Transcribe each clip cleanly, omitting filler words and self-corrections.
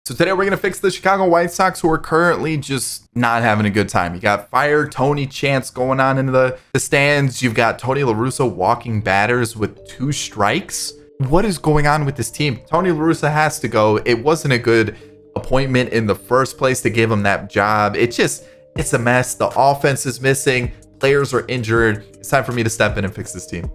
So today we're going to fix the Chicago White Sox, who are currently just not having a good time. You got Fire Tony chants going on in the stands. You've got Tony La Russa walking batters with 2 strikes. What is going on with this team? Tony La Russa has to go. It wasn't a good appointment in the first place to give him that job. It's a mess. The offense is missing. Players are injured. It's time for me to step in and fix this team.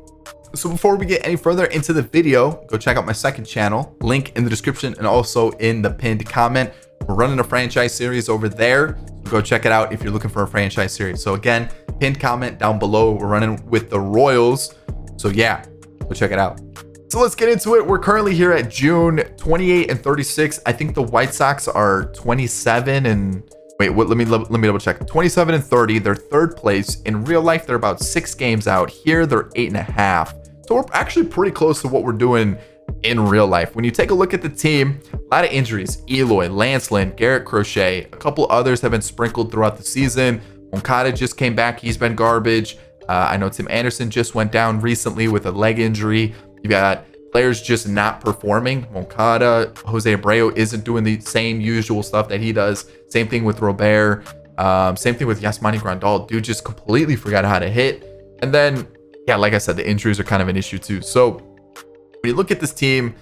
So before we get any further into the video, go check out my second channel, link in the description and also in the pinned comment. We're running a franchise series over there. So go check it out if you're looking for a franchise series. So again, pinned comment down below. We're running with the Royals. So yeah, go check it out. So let's get into it. We're currently here at June 28 and 36. I think the White Sox are 27 and wait, let me double check. 27 and 30. They're third place. In real life, they're about 6 games out. Here, they're 8.5. So we're actually pretty close to what we're doing in real life. When you take a look at the team, a lot of injuries. Eloy, Lance Lynn, Garrett Crochet, a couple others have been sprinkled throughout the season. Moncada just came back. He's been garbage. I know Tim Anderson just went down recently with a leg injury. You got players just not performing. Moncada, Jose Abreu isn't doing the same usual stuff that he does. Same thing with Robert. Same thing with Yasmani Grandal. Dude just completely forgot how to hit. And then, yeah, like I said, the injuries are kind of an issue too. So when you look at this team,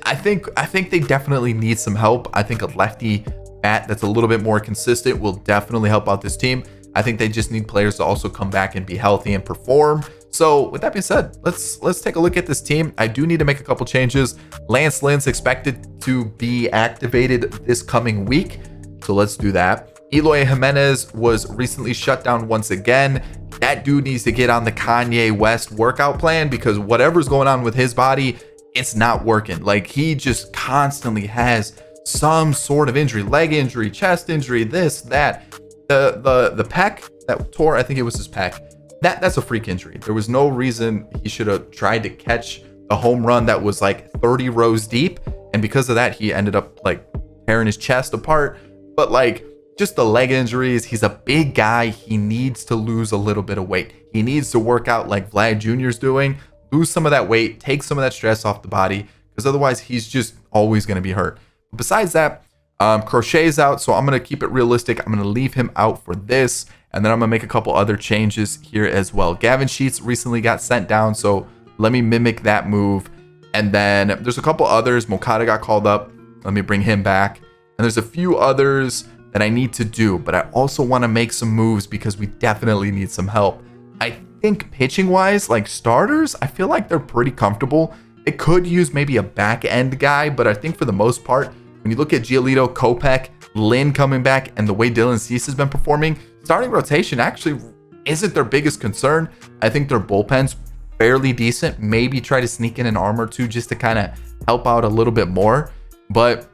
I think they definitely need some help. I think a lefty bat that's a little bit more consistent will definitely help out this team. I think they just need players to also come back and be healthy and perform. So with that being said, let's take a look at this team. I do need to make a couple changes. Lance Lynn's expected to be activated this coming week. So let's do that. Eloy Jimenez was recently shut down once again. That dude needs to get on the Kanye West workout plan because whatever's going on with his body, it's not working. Like he just constantly has some sort of injury, leg injury, chest injury, this, that. The pec that tore, I think it was his pec. That's a freak injury. There was no reason he should have tried to catch a home run that was like 30 rows deep. And because of that, he ended up like tearing his chest apart. But like just the leg injuries, he's a big guy. He needs to lose a little bit of weight. He needs to work out like Vlad Jr.'s doing, lose some of that weight, take some of that stress off the body, because otherwise he's just always going to be hurt. But besides that, Crochet's out, so I'm going to keep it realistic. I'm going to leave him out for this, and then I'm going to make a couple other changes here as well. Gavin Sheets recently got sent down, so let me mimic that move. And then there's a couple others. Moncada got called up. Let me bring him back. And there's a few others that I need to do, but I also want to make some moves because we definitely need some help. I think pitching wise, like starters, I feel like they're pretty comfortable. It could use maybe a back end guy, but I think for the most part, when you look at Giolito, Kopech, Lynn coming back, and the way Dylan Cease has been performing, starting rotation actually isn't their biggest concern. I think their bullpen's fairly decent. Maybe try to sneak in an arm or two just to kind of help out a little bit more. But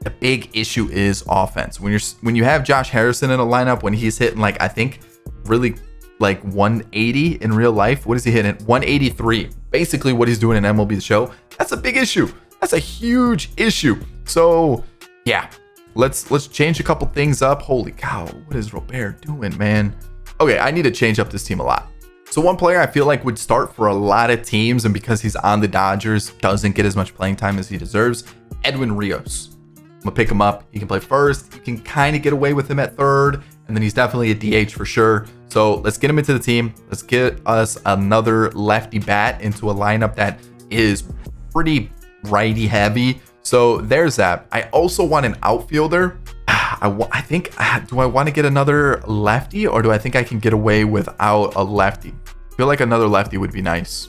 the big issue is offense. When you have Josh Harrison in a lineup, when he's hitting like I think really like 180 in real life, what is he hitting? 183. Basically what he's doing in MLB The Show. That's a big issue. That's a huge issue. So yeah, let's change a couple things up. Holy cow, what is Robert doing, man? Okay, I need to change up this team a lot. So one player I feel like would start for a lot of teams, and because he's on the Dodgers, doesn't get as much playing time as he deserves, Edwin Rios. I'm gonna pick him up. He can play first. You can kind of get away with him at third, and then he's definitely a DH for sure. So let's get him into the team. Let's get us another lefty bat into a lineup that is pretty righty heavy. So there's that. I also want an outfielder. I think, do I want to get another lefty, or do I think I can get away without a lefty? I feel like another lefty would be nice,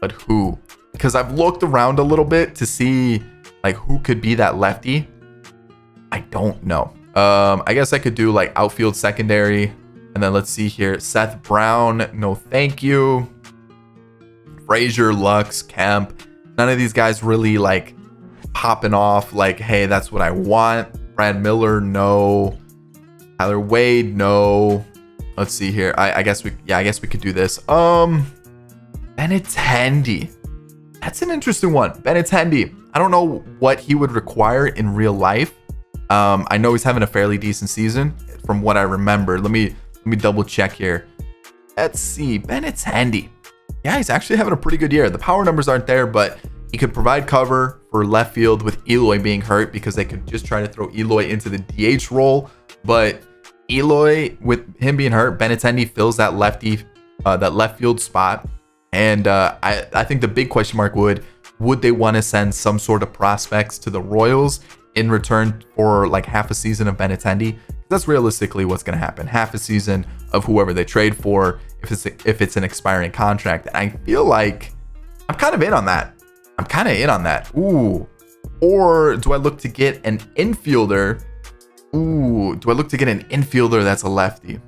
but who? Because I've looked around a little bit to see like who could be that lefty. I don't know. I guess I could do like outfield secondary, and then let's see here. Seth Brown, no thank you. Frazier, Lux, Kemp. None of these guys really like popping off like, hey, that's what I want. Brad Miller, no. Tyler Wade, no. Let's see here. I guess we could do this. Benintendi. That's an interesting one. Benintendi. I don't know what he would require in real life. I know he's having a fairly decent season from what I remember. Let me double check here. Let's see. Benintendi. Yeah, he's actually having a pretty good year. The power numbers aren't there, but he could provide cover for left field with Eloy being hurt, because they could just try to throw Eloy into the DH role. But Eloy, with him being hurt, Benintendi fills that left field spot. And I think the big question mark would they want to send some sort of prospects to the Royals in return for like half a season of Benintendi? That's realistically what's going to happen. Half a season of whoever they trade for, if it's an expiring contract. And I feel like I'm kind of in on that. Ooh. Or do I look to get an infielder? Ooh, do I look to get an infielder that's a lefty?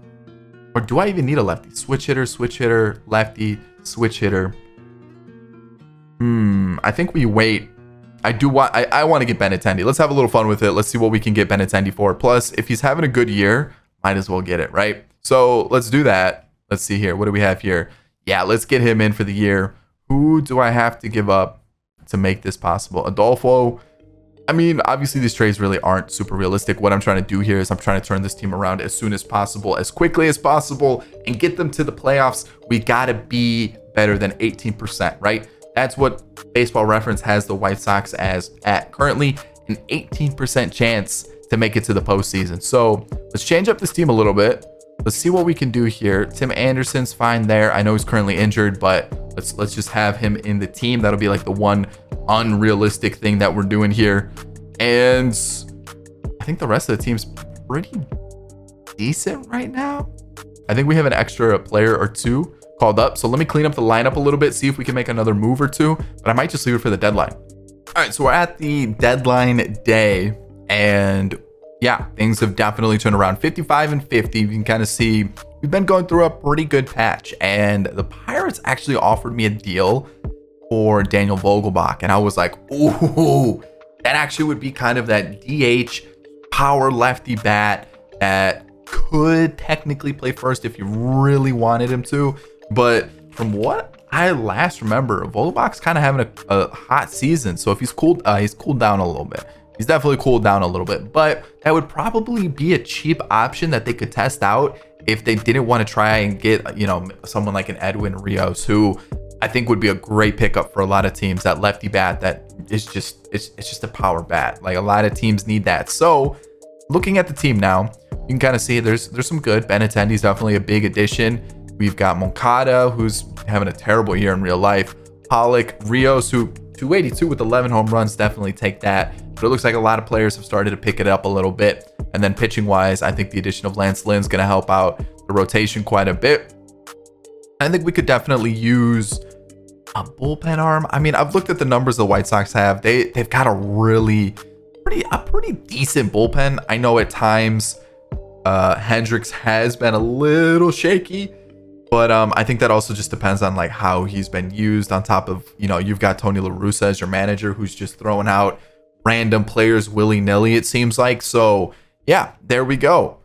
Or do I even need a lefty? Switch hitter, lefty, switch hitter. I think we wait. I want to get Benintendi. Let's have a little fun with it. Let's see what we can get Benintendi for. Plus, if he's having a good year, might as well get it, right? So let's do that. Let's see here. What do we have here? Yeah, let's get him in for the year. Who do I have to give up to make this possible? Adolfo. I mean, obviously these trades really aren't super realistic. What I'm trying to do here is I'm trying to turn this team around as soon as possible, as quickly as possible, and get them to the playoffs. We got to be better than 18%, right? That's what Baseball Reference has the White Sox at currently, an 18% chance to make it to the postseason. So let's change up this team a little bit. Let's see what we can do here. Tim Anderson's fine there. I know he's currently injured, but let's just have him in the team. That'll be like the one unrealistic thing that we're doing here. And I think the rest of the team's pretty decent right now. I think we have an extra player or two called up. So let me clean up the lineup a little bit, see if we can make another move or two, but I might just leave it for the deadline. All right, so we're at the deadline day, and yeah, things have definitely turned around. 55 and 50. You can kind of see we've been going through a pretty good patch, and the Pirates actually offered me a deal for Daniel Vogelbach, and I was like, ooh, that actually would be kind of that DH power lefty bat that could technically play first if you really wanted him to. But from what I last remember, Vogelbach's kind of having a hot season. So if he's cooled down a little bit. He's definitely cooled down a little bit. But that would probably be a cheap option that they could test out if they didn't want to try and get, someone like an Edwin Rios, who I think would be a great pickup for a lot of teams. That lefty bat that is just it's just a power bat. Like a lot of teams need that. So looking at the team now, you can kind of see there's some good. Benintendi's definitely a big addition. We've got Moncada, who's having a terrible year in real life. Pollock, Rios, who 282 with 11 home runs, definitely take that. But it looks like a lot of players have started to pick it up a little bit. And then pitching wise, I think the addition of Lance Lynn's going to help out the rotation quite a bit. I think we could definitely use a bullpen arm. I mean, I've looked at the numbers the White Sox have. They've got a pretty decent bullpen. I know at times Hendricks has been a little shaky, but I think that also just depends on like how he's been used. On top of, you've got Tony La Russa as your manager, who's just throwing out random players willy-nilly, it seems like. So yeah, there we go.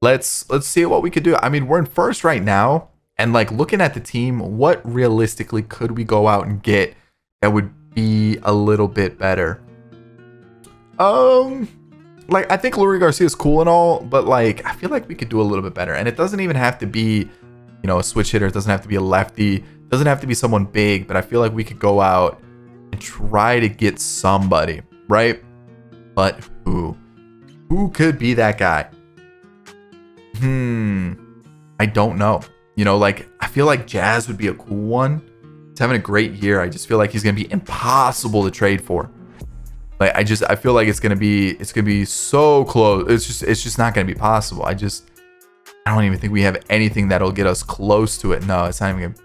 Let's see what we could do. I mean, we're in first right now, and like looking at the team, what realistically could we go out and get that would be a little bit better? Like, I think Lurie Garcia is cool and all, but like I feel like we could do a little bit better. And it doesn't even have to be, a switch hitter. It doesn't have to be a lefty. It doesn't have to be someone big, but I feel like we could go out and try to get somebody, right? But who could be that guy? I don't know. Like I feel like Jazz would be a cool one. He's having a great year. I just feel like he's gonna be impossible to trade for. Like I feel like it's gonna be so close. It's just not gonna be possible. I don't even think we have anything that'll get us close to it. No, it's not even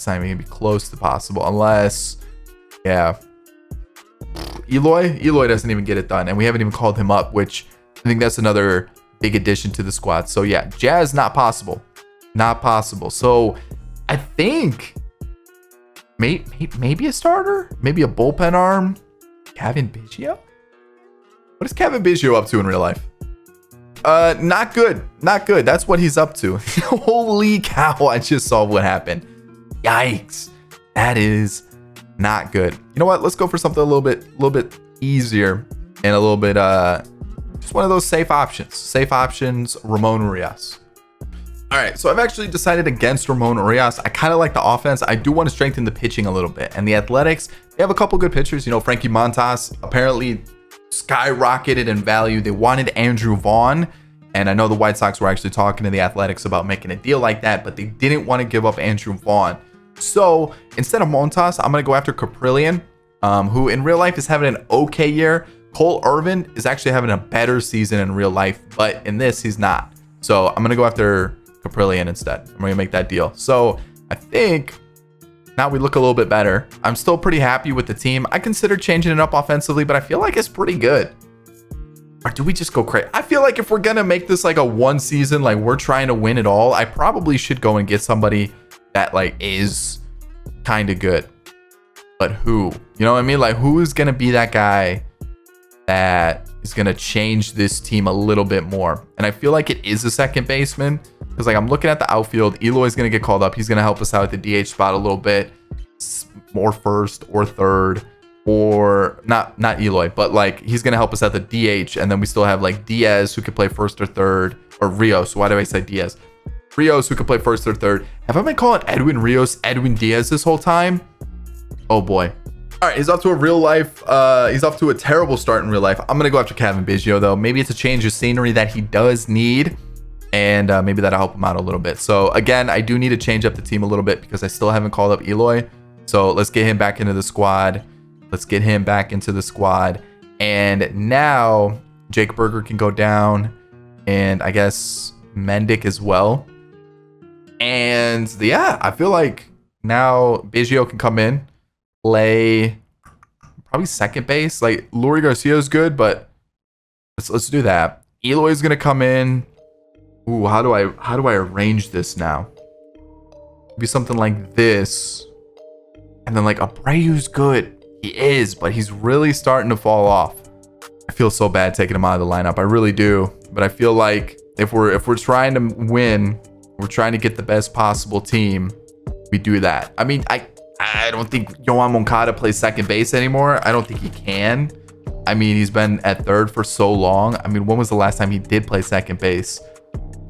gonna be close to possible unless, yeah. Eloy doesn't even get it done, and we haven't even called him up, which I think that's another big addition to the squad. So yeah, Jazz not possible. So I think maybe a starter, maybe a bullpen arm. Kevin Biggio? What is Kevin Biggio up to in real life? Not good. That's what he's up to. Holy cow, I just saw what happened. Yikes. That is not good. You know what? Let's go for something a little bit easier and a little bit just one of those safe options. Ramon Urias. All right, so I've actually decided against Ramon Urias. I kind of like the offense. I do want to strengthen the pitching a little bit, and the Athletics, they they have a couple good pitchers. You know, Frankie Montas apparently skyrocketed in value. They wanted Andrew Vaughn, and I know the White Sox were actually talking to the Athletics about making a deal like that, but they didn't want to give up Andrew Vaughn. So instead of Montas, I'm going to go after Caprillion, who in real life is having an okay year. Cole Irvin is actually having a better season in real life, but in this, he's not. So I'm going to go after Caprillion instead. I'm going to make that deal. So I think now we look a little bit better. I'm still pretty happy with the team. I consider changing it up offensively, but I feel like it's pretty good. Or do we just go crazy? I feel like if we're going to make this like a one season, like we're trying to win it all, I probably should go and get somebody that like is kind of good. But who? You know what I mean? Like who is going to be that guy that is going to change this team a little bit more? And I feel like it is a second baseman, because like I'm looking at the outfield. Eloy's going to get called up. He's going to help us out at the DH spot a little bit, more first or third, or not Eloy, but like he's going to help us at the DH. And then we still have like Diaz, who could play first or third, or Rios. Why do I say Diaz? Rios, who could play first or third. Have I been calling Edwin Rios Edwin Diaz this whole time? Oh boy. All right, he's off to a real life. He's off to a terrible start in real life. I'm gonna go after Kevin Biggio though. Maybe it's a change of scenery that he does need, and maybe that'll help him out a little bit. So again, I do need to change up the team a little bit because I still haven't called up Eloy. So let's get him back into the squad. And now Jake Berger can go down, and I guess Mendick as well. And yeah, I feel like now Biggio can come in, play probably second base. Like Lurie Garcia is good, but let's do that. Eloy's gonna come in. Ooh, how do I arrange this now? Maybe something like this, and then like Abreu's good. He is, but he's really starting to fall off. I feel so bad taking him out of the lineup. I really do. But I feel like if we're trying to win, we're trying to get the best possible team, we do that. I mean, I don't think Yohan Moncada plays second base anymore. I don't think he can. I mean, he's been at third for so long. I mean, when was the last time he did play second base?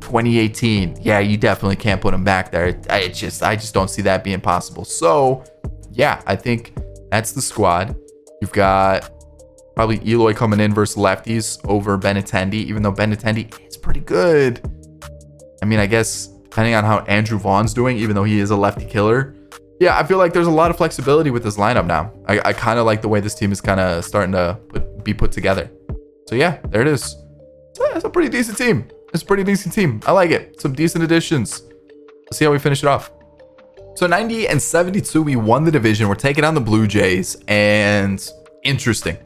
2018. Yeah, you definitely can't put him back there. I just don't see that being possible. So yeah, I think that's the squad. You've got probably Eloy coming in versus lefties over Benintendi, even though Benintendi is pretty good. I mean, I guess depending on how Andrew Vaughn's doing, even though he is a lefty killer. Yeah, I feel like there's a lot of flexibility with this lineup now. I kind of like the way this team is kind of starting to be put together. So yeah, there it is. It's a pretty decent team. It's a pretty decent team. I like it. Some decent additions. Let's see how we finish it off. So 90-72, we won the division. We're taking on the Blue Jays, and interesting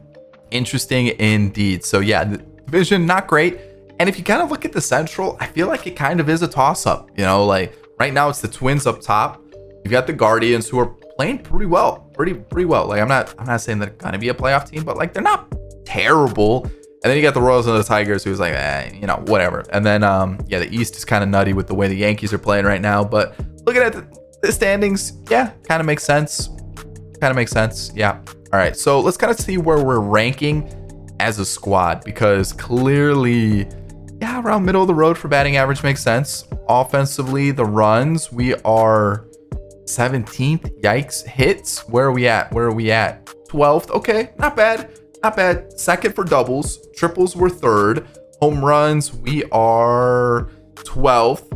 indeed. So yeah, the division not great. And if you kind of look at the Central, I feel like it kind of is a toss-up. You know, like right now it's the Twins up top. You've got the Guardians, who are playing pretty well, pretty well. Like I'm not saying they're gonna be a playoff team, but like they're not terrible. And then you got the Royals and the Tigers, who's like, you know, whatever. And then yeah, the East is kind of nutty with the way the Yankees are playing right now. But looking at the standings, yeah, kind of makes sense. Yeah. All right, so let's kind of see where we're ranking as a squad, because clearly, yeah, around middle of the road for batting average makes sense. Offensively, the runs, we are 17th. Yikes. Hits, where are we at? 12th. Okay, not bad. Second for doubles. Triples, we're third. Home runs, we are 12th.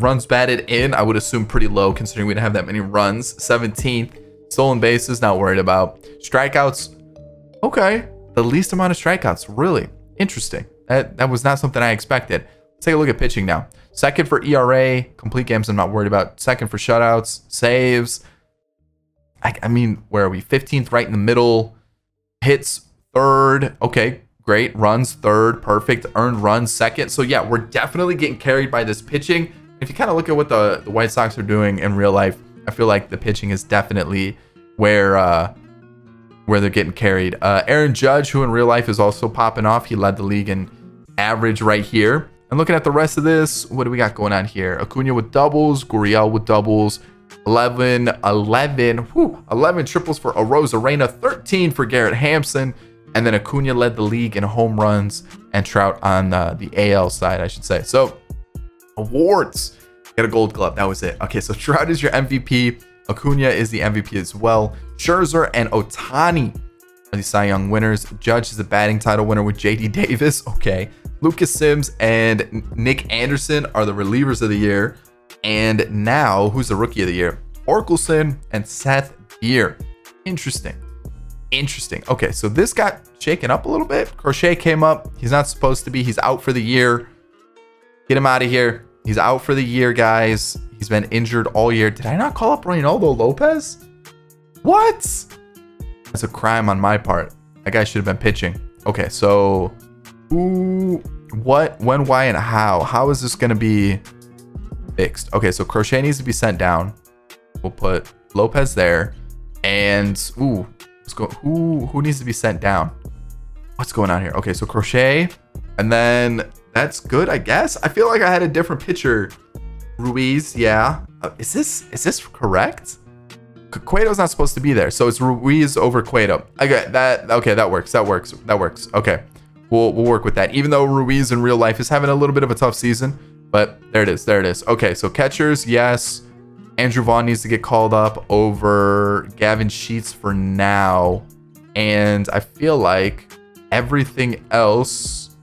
Runs batted in, I would assume pretty low considering we didn't have that many runs. 17th. Stolen bases, not worried about. Strikeouts, okay, the least amount of strikeouts. Really interesting. That was not something I expected. Let's take a look at pitching now. Second for ERA. Complete games, I'm not worried about. Second for shutouts. Saves, I mean, where are we? 15th, right in the middle. Hits, third. Okay, great. Runs, third. Perfect. Earned runs, second. So yeah, we're definitely getting carried by this pitching. If you kind of look at what the White Sox are doing in real life, I feel like the pitching is definitely where they're getting carried. Aaron Judge, who in real life is also popping off. He led the league in average right here. And looking at the rest of this, what do we got going on here? Acuna with doubles, Gurriel with doubles, 11 triples for Arozarena, 13 for Garrett Hampson, and then Acuna led the league in home runs, and Trout on the AL side, I should say. So awards, got a Gold Glove. That was it. Okay, so Trout is your MVP. Acuna is the MVP as well. Scherzer and Ohtani are the Cy Young winners. Judge is the batting title winner with JD Davis. Okay. Lucas Sims and Nick Anderson are the relievers of the year. And now, who's the rookie of the year? Orkelson and Seth Beer. Interesting. Okay, so this got shaken up a little bit. Crochet came up. He's not supposed to be. He's out for the year. Get him out of here. He's out for the year, guys. He's been injured all year. Did I not call up Reynaldo Lopez? What? That's a crime on my part. That guy should have been pitching. Okay, so who, what, when, why, and how? How is this going to be fixed? Okay, so Crochet needs to be sent down. We'll put Lopez there. And, let's go. Who needs to be sent down? What's going on here? Okay, so Crochet. And then that's good, I guess. I feel like I had a different pitcher. Ruiz, yeah. Is this correct? Cueto's not supposed to be there, so it's Ruiz over Cueto. Okay, that works. Okay, we'll work with that. Even though Ruiz in real life is having a little bit of a tough season, but there it is. Okay, so catchers, yes. Andrew Vaughn needs to get called up over Gavin Sheets for now, and I feel like everything else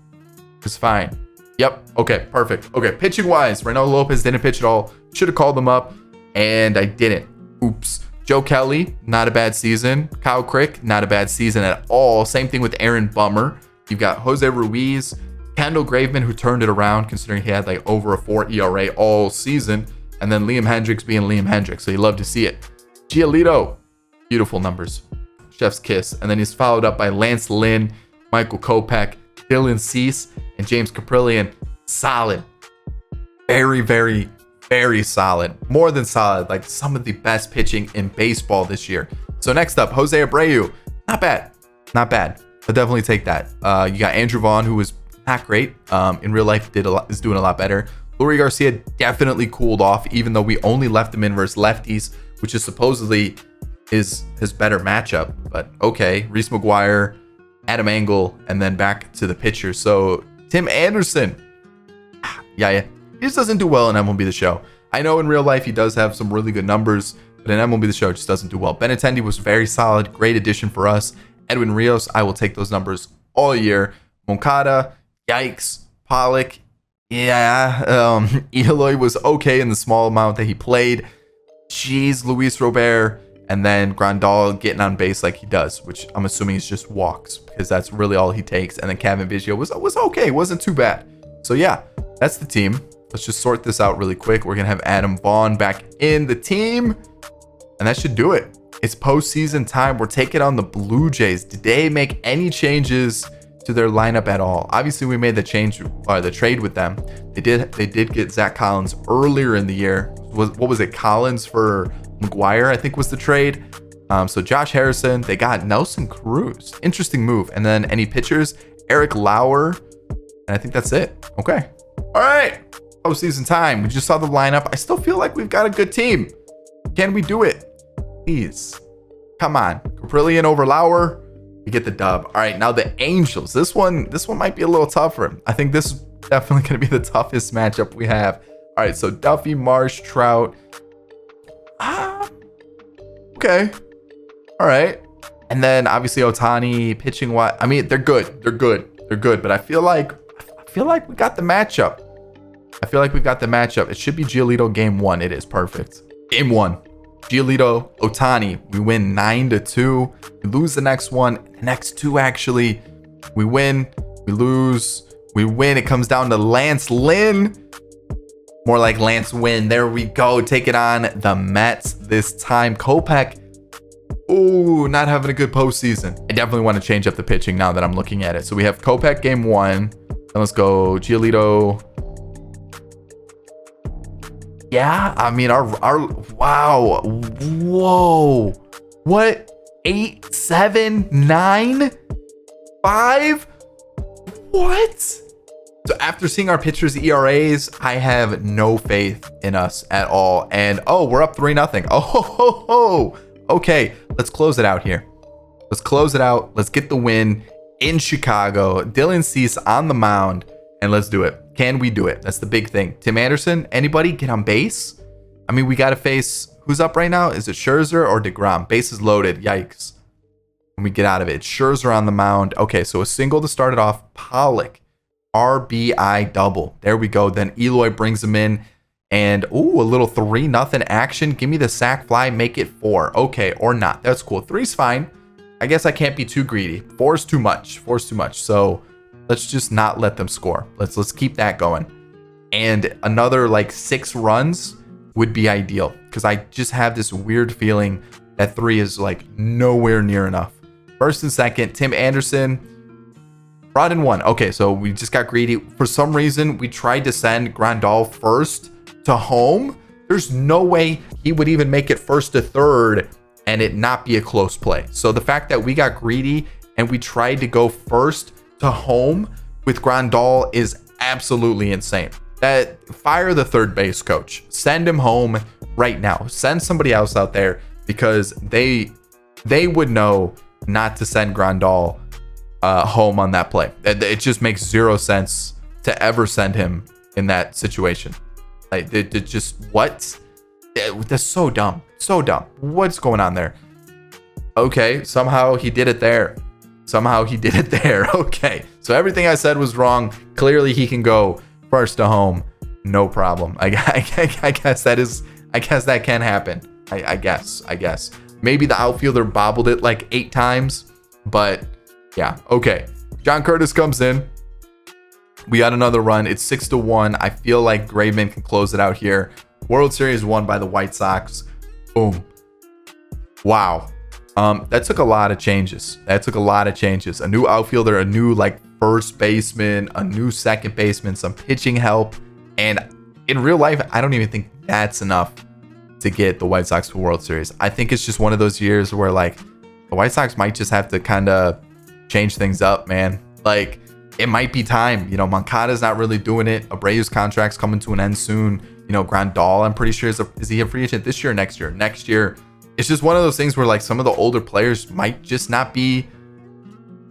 is fine. Yep. Okay, perfect. Okay, pitching wise, Reynaldo Lopez didn't pitch at all. Should have called them up, and I didn't. Oops. Joe Kelly, not a bad season. Kyle Crick, not a bad season at all. Same thing with Aaron Bummer. You've got Jose Ruiz, Kendall Graveman, who turned it around considering he had like over a 4 ERA all season. And then Liam Hendricks being Liam Hendricks. So you love to see it. Giolito, beautiful numbers. Chef's kiss. And then he's followed up by Lance Lynn, Michael Kopech, Dylan Cease, and James Caprillion. Solid. Very, very, very solid. More than solid. Like some of the best pitching in baseball this year. So next up, Jose Abreu. Not bad. I'll definitely take that. You got Andrew Vaughn, who was not great. In real life, is doing a lot better. Lurie Garcia definitely cooled off, even though we only left him in versus lefties, which is supposedly his better matchup. But okay, Reese McGuire, Adam Engel, and then back to the pitcher. So Tim Anderson, yeah, he just doesn't do well in MLB The Show. I know in real life he does have some really good numbers, but in MLB The Show it just doesn't do well. Benintendi was very solid, great addition for us. Edwin Rios, I will take those numbers all year. Moncada, yikes. Pollock, yeah. Eloy was okay in the small amount that he played. Jeez, Luis Robert, and then Grandal getting on base like he does, which I'm assuming is just walks because that's really all he takes. And then Kevin Biggio was okay, wasn't too bad. So yeah, that's the team. Let's just sort this out really quick. We're gonna have Adam Vaughn back in the team, and that should do it. It's postseason time. We're taking on the Blue Jays. Did they make any changes to their lineup at all? Obviously, we made the trade with them. They did get Zach Collins earlier in the year. What was it? Collins for McGuire, I think was the trade. So Josh Harrison, they got Nelson Cruz. Interesting move. And then any pitchers? Eric Lauer. And I think that's it. Okay. All right. Postseason time. We just saw the lineup. I still feel like we've got a good team. Can we do it? Please. Come on. Caprillion over Lauer. We get the dub. All right, now the Angels. This one might be a little tougher. I think this is definitely going to be the toughest matchup we have. All right, so Duffy, Marsh, Trout. Okay. All right. And then obviously Ohtani pitching. What? I mean, they're good. But I feel like we got the matchup. It should be Giolito game 1. It is perfect. Game 1. Giolito, Ohtani. We win 9-2. We lose the next one. The next 2 actually. We win. We lose. We win. It comes down to Lance Lynn. More like Lance Win. There we go. Take it on the Mets this time. Kopech. Ooh, not having a good postseason. I definitely want to change up the pitching now that I'm looking at it. So we have Kopech game 1. Then let's go Giolito. Yeah, I mean, our wow. Whoa. What? 8, 7, 9, 5? What? So after seeing our pitchers' ERAs, I have no faith in us at all. And oh, we're up 3-0. Oh, ho, ho. Okay, let's close it out here. Let's close it out. Let's get the win in Chicago. Dylan Cease on the mound, and let's do it. Can we do it? That's the big thing. Tim Anderson, anybody get on base? I mean, we got to face Who's up right now? Is it Scherzer or DeGrom? Bases loaded. Yikes. When we get out of it. Scherzer on the mound. Okay, so a single to start it off. Pollock. RBI double. There we go. Then Eloy brings him in. And, ooh, a little 3-0 action. Give me the sac fly. Make it 4. Okay, or not. That's cool. 3's fine. I guess I can't be too greedy. 4's too much. 4's too much. So let's just not let them score. Let's keep that going. And another like 6 runs would be ideal. Because I just have this weird feeling that 3 is like nowhere near enough. First and second, Tim Anderson brought in 1. Okay, so we just got greedy. For some reason, we tried to send Grandal first to home. There's no way he would even make it first to third and it not be a close play. So the fact that we got greedy and we tried to go first to home with Grandal is absolutely insane. Fire the third base coach. Send him home right now. Send somebody else out there because they would know not to send Grandal home on that play. It just makes 0 sense to ever send him in that situation. Like, just what? That's so dumb. So dumb. What's going on there? Okay, somehow he did it there. Okay, so everything I said was wrong. Clearly, he can go first to home, no problem. I guess that can happen. I guess. Maybe the outfielder bobbled it like 8 times, but yeah. Okay, John Curtis comes in. We got another run. It's 6-1. I feel like Graveman can close it out here. World Series won by the White Sox. Boom. Wow. That took a lot of changes. A new outfielder, a new like first baseman, a new second baseman, some pitching help. And in real life, I don't even think that's enough to get the White Sox to World Series. I think it's just one of those years where like the White Sox might just have to kind of change things up, man. Like, it might be time. You know, Moncada's not really doing it. Abreu's contract's coming to an end soon. You know, Grandal, I'm pretty sure is he a free agent this year or next year? Next year. It's just one of those things where like some of the older players might just not be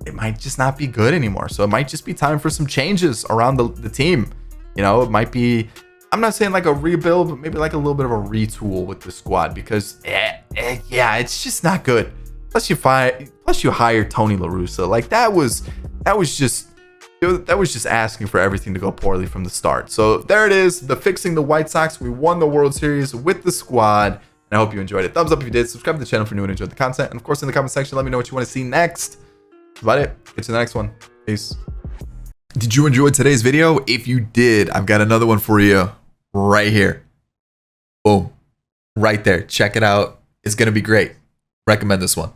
good anymore. So it might just be time for some changes around the team. You know, it might be, I'm not saying like a rebuild, but maybe like a little bit of a retool with the squad because yeah, it's just not good. Plus you hire Tony La Russa. Like that was just asking for everything to go poorly from the start. So there it is, the Fixing the White Sox. We won the World Series with the squad, and I hope you enjoyed it. Thumbs up if you did. Subscribe to the channel if you're new and enjoyed the content. And of course, in the comment section, let me know what you want to see next. That's about it. Get to the next one. Peace. Did you enjoy today's video? If you did, I've got another one for you right here. Boom. Right there. Check it out. It's going to be great. Recommend this one.